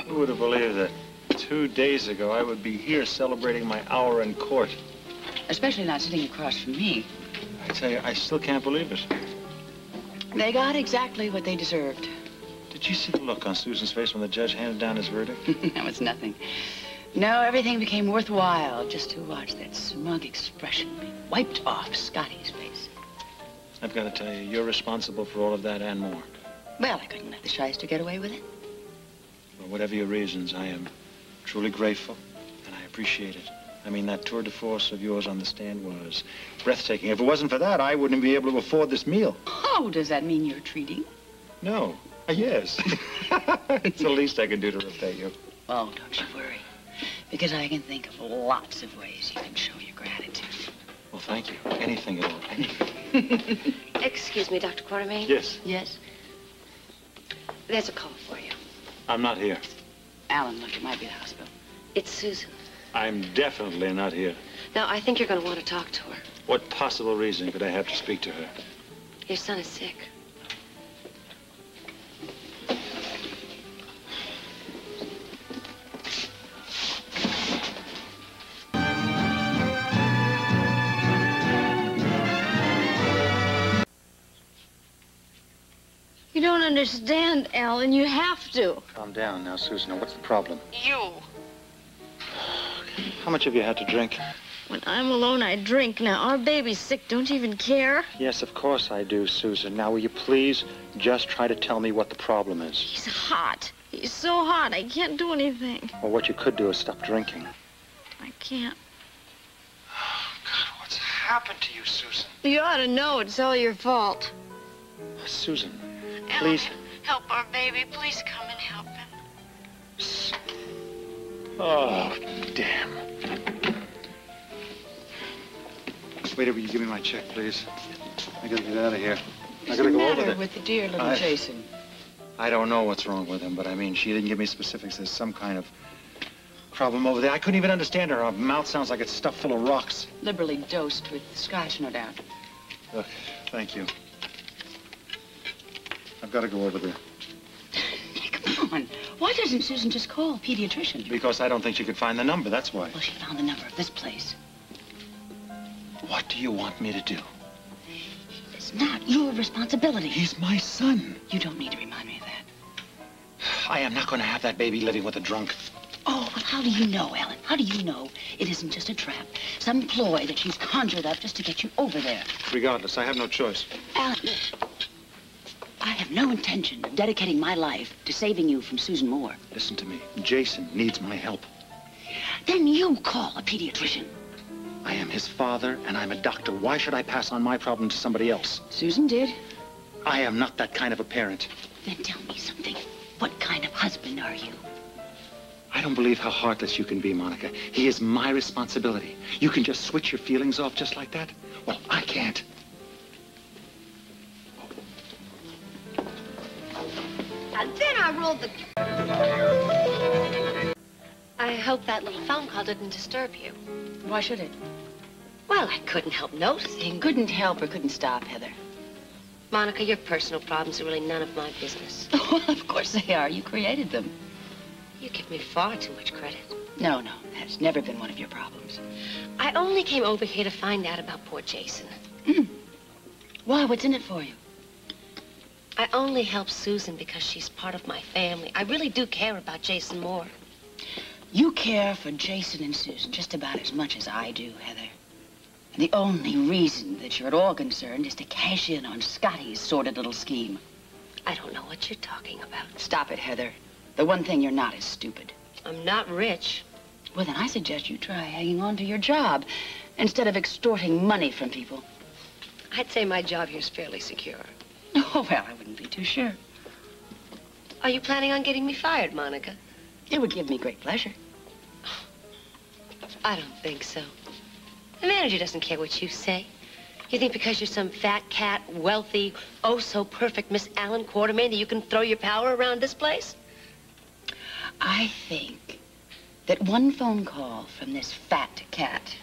Who would have believed that 2 days ago I would be here celebrating my hour in court? Especially not sitting across from me. I tell you, I still can't believe it. They got exactly what they deserved. Did you see the look on Susan's face when the judge handed down his verdict? That was nothing. No, everything became worthwhile just to watch that smug expression be wiped off Scotty's face. I've got to tell you, you're responsible for all of that and more. Well, I couldn't let the shyster get away with it. For whatever your reasons, I am truly grateful, and I appreciate it. I mean, that tour de force of yours on the stand was breathtaking. If it wasn't for that, I wouldn't be able to afford this meal. Oh, does that mean you're treating? No. Yes. It's the least I can do to repay you. Oh, don't you worry. Because I can think of lots of ways you can show your gratitude. Well, thank you. Anything at all. Anything. Excuse me, Dr. Quartermain. Yes. Yes? There's a call for you. I'm not here. Alan, look, it might be the hospital. It's Susan. I'm definitely not here. Now, I think you're going to want to talk to her. What possible reason could I have to speak to her? Your son is sick. You don't understand, Alan. You have to. Calm down now, Susan. Now, what's the problem? You. How much have you had to drink? When I'm alone, I drink. Now, our baby's sick. Don't you even care? Yes, of course I do, Susan. Now, will you please just try to tell me what the problem is? He's hot. He's so hot, I can't do anything. Well, what you could do is stop drinking. I can't. Oh, God, what's happened to you, Susan? You ought to know it's all your fault. Susan, Alan, please. help our baby. Please come and help him. Oh, damn. Waiter, will you give me my check, please? I gotta get out of here. I gotta go over there. With the dear little Jason? I don't know what's wrong with him, but I mean, she didn't give me specifics. There's some kind of problem over there. I couldn't even understand her. Her mouth sounds like it's stuffed full of rocks. Liberally dosed with scotch, no doubt. Look, thank you. I've got to go over there. Come on. Why doesn't Susan just call a pediatrician? Because I don't think she could find the number, that's why. Well, she found the number of this place. What do you want me to do? It's not your responsibility. He's my son. You don't need to remind me of that. I am not going to have that baby living with a drunk. Oh, well, how do you know, Alan? How do you know it isn't just a trap? Some ploy that she's conjured up just to get you over there. Regardless, I have no choice. Alan, I have no intention of dedicating my life to saving you from Susan Moore. Listen to me. Jason needs my help. Then you call a pediatrician. I am his father, and I'm a doctor. Why should I pass on my problem to somebody else? Susan did. I am not that kind of a parent. Then tell me something. What kind of husband are you? I don't believe how heartless you can be, Monica. He is my responsibility. You can just switch your feelings off just like that? Well, I can't. And then I rolled the... I hope that little phone call didn't disturb you. Why should it? Well, I couldn't help noticing. Couldn't help or couldn't stop, Heather. Monica, your personal problems are really none of my business. Well, of course they are. You created them. You give me far too much credit. No, that's never been one of your problems. I only came over here to find out about poor Jason. Why? What's in it for you? I only help Susan because she's part of my family. I really do care about Jason Moore. You care for Jason and Susan just about as much as I do, Heather. And the only reason that you're at all concerned is to cash in on Scotty's sordid little scheme. I don't know what you're talking about. Stop it, Heather. The one thing you're not is stupid. I'm not rich. Well, then I suggest you try hanging on to your job instead of extorting money from people. I'd say my job here is fairly secure. Oh, well, I wouldn't be too sure. Are you planning on getting me fired, Monica? It would give me great pleasure. I don't think so. The manager doesn't care what you say. You think because you're some fat cat, wealthy, oh so perfect Miss Allen Quartermain that you can throw your power around this place? I think that one phone call from this fat cat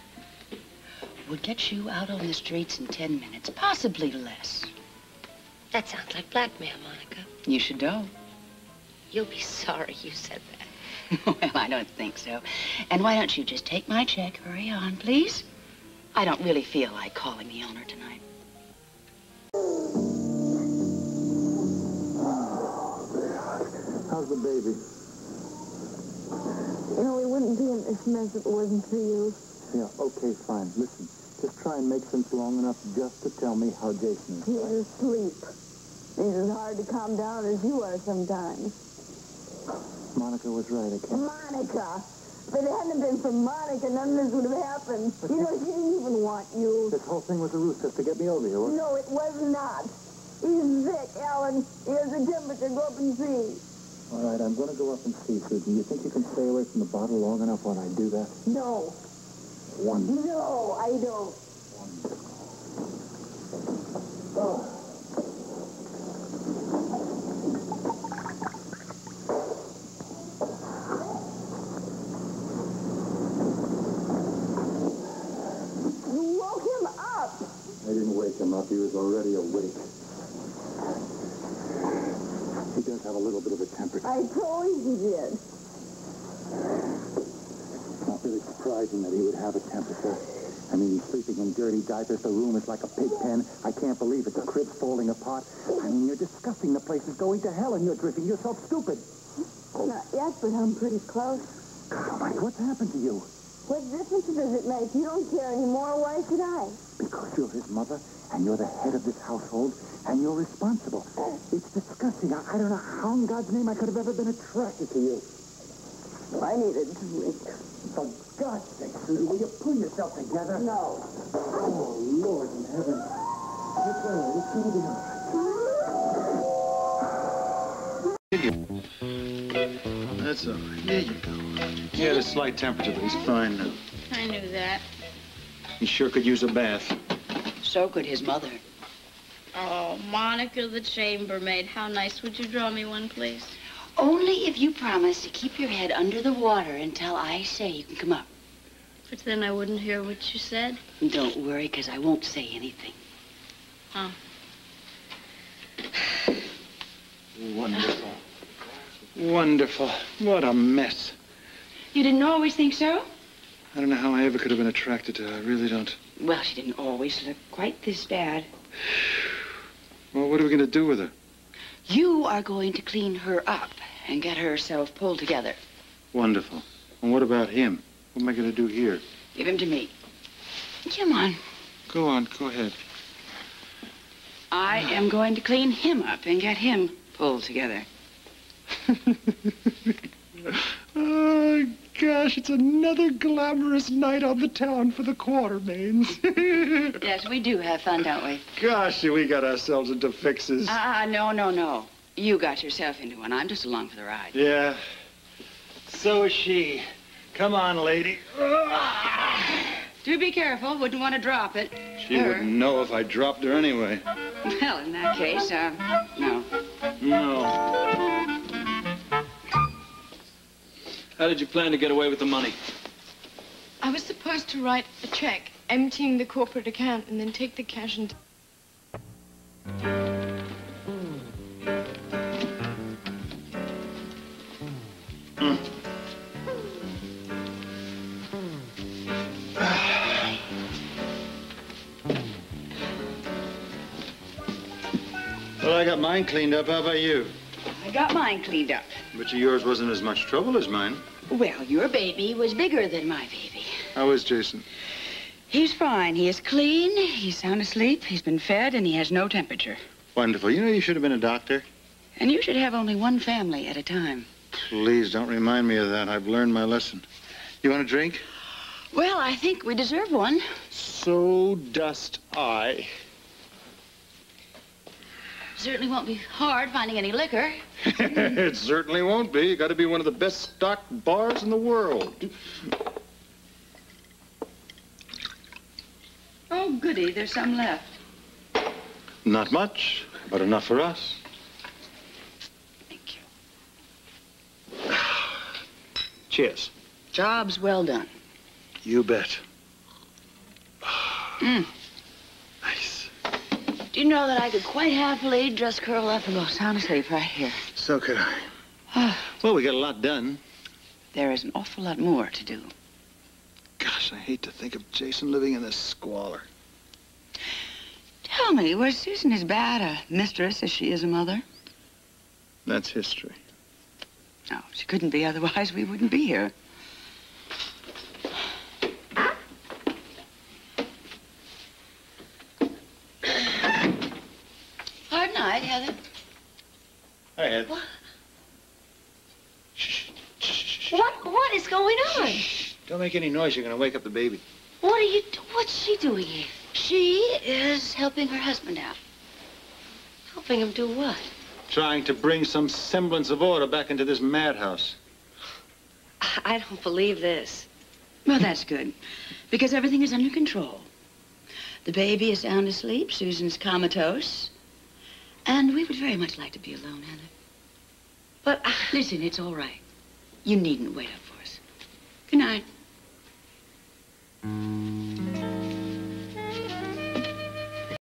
would get you out on the streets in 10 minutes, possibly less. That sounds like blackmail, Monica. You should know. You'll be sorry you said that. Well, I don't think so. And why don't you just take my check? Hurry on, please. I don't really feel like calling the owner tonight. How's the baby? You know, we wouldn't be in this mess if it wasn't for you. Yeah, okay, fine. Listen, just try and make sense long enough just to tell me how Jason is. He was asleep. He's as hard to calm down as you are sometimes. Monica was right, I can't... Monica! If it hadn't been for Monica, none of this would have happened. You know, she didn't even want you. This whole thing was a ruse just to get me over here, wasn't it? No, it was not. He's sick, Alan. He has a temperature. Go up and see. All right, I'm going to go up and see, Susan. You think you can stay away from the bottle long enough while I do that? No. Wonderful. No, I don't. Oh. You woke him up. I didn't wake him up. He was already awake. He does have a little bit of a temper. I told you he did. It's not really surprising that he would have a temperature. I mean, he's sleeping in dirty diapers. The room is like a pig pen. I can't believe it. The crib's falling apart. I mean, you're disgusting. The place is going to hell, and you're drifting yourself stupid. Not yet, but I'm pretty close. God almighty, what's happened to you? What difference does it make? You don't care anymore. Why should I? Because you're his mother, and you're the head of this household, and you're responsible. It's disgusting. I don't know how in God's name I could have ever been attracted to you. I need a drink. For God's sake, Susan, will you pull yourself together? No. Oh, Lord in heaven. It's all right. It's going to be all right. That's all right. There you go. He had a slight temperature, but he's fine now. I knew that. He sure could use a bath. So could his mother. Oh, Monica, the chambermaid. How nice. Would you draw me one, please? Only if you promise to keep your head under the water until I say you can come up. But then I wouldn't hear what you said. Don't worry, because I won't say anything. Oh. Wonderful. Wonderful. What a mess. You didn't always think so? I don't know how I ever could have been attracted to her. I really don't. Well, she didn't always look quite this bad. Well, what are we going to do with her? You are going to clean her up and get herself pulled together. Wonderful. And what about him? What am I going to do here? Give him to me. Come on. Go on. Go ahead. I am going to clean him up and get him pulled together. Oh, gosh, it's another glamorous night on the town for the Quartermains. Yes, we do have fun, don't we? Gosh, we got ourselves into fixes. No. You got yourself into one. I'm just along for the ride. Yeah. So is she. Come on, lady. Do be careful. Wouldn't want to drop it. She wouldn't know if I dropped her anyway. Well, in that case, no. No. How did you plan to get away with the money? I was supposed to write a check, emptying the corporate account, and then take the cash and... Well, I got mine cleaned up. How about you? I got mine cleaned up. But yours wasn't as much trouble as mine. Well, your baby was bigger than my baby. How is Jason? He's fine. He is clean. He's sound asleep. He's been fed, and he has no temperature. Wonderful. You know, you should have been a doctor. And you should have only one family at a time. Please don't remind me of that. I've learned my lesson. You want a drink? Well, I think we deserve one. So dost I. Certainly won't be hard finding any liquor. It certainly won't be. You got to be one of the best stocked bars in the world. Oh, goody. There's some left. Not much, but enough for us. Thank you. Cheers. Job's well done. You bet. Mm. Nice. Do you know that I could quite happily just curl up and go sound asleep right here? So could I. Well, we got a lot done. There is an awful lot more to do. Gosh, I hate to think of Jason living in this squalor. Tell me, was Susan as bad a mistress as she is a mother? That's history. No, she couldn't be, otherwise we wouldn't be here. Hard night, Heather. Hi, Ed. What? What is going on? Shh. Don't make any noise. You're going to wake up the baby. What's she doing here? She is helping her husband out. Helping him do what? Trying to bring some semblance of order back into this madhouse. I don't believe this. Well, that's good, because everything is under control. The baby is sound asleep, Susan's comatose, and we would very much like to be alone, Heather. But Listen, it's all right. You needn't wait up for us. Good night.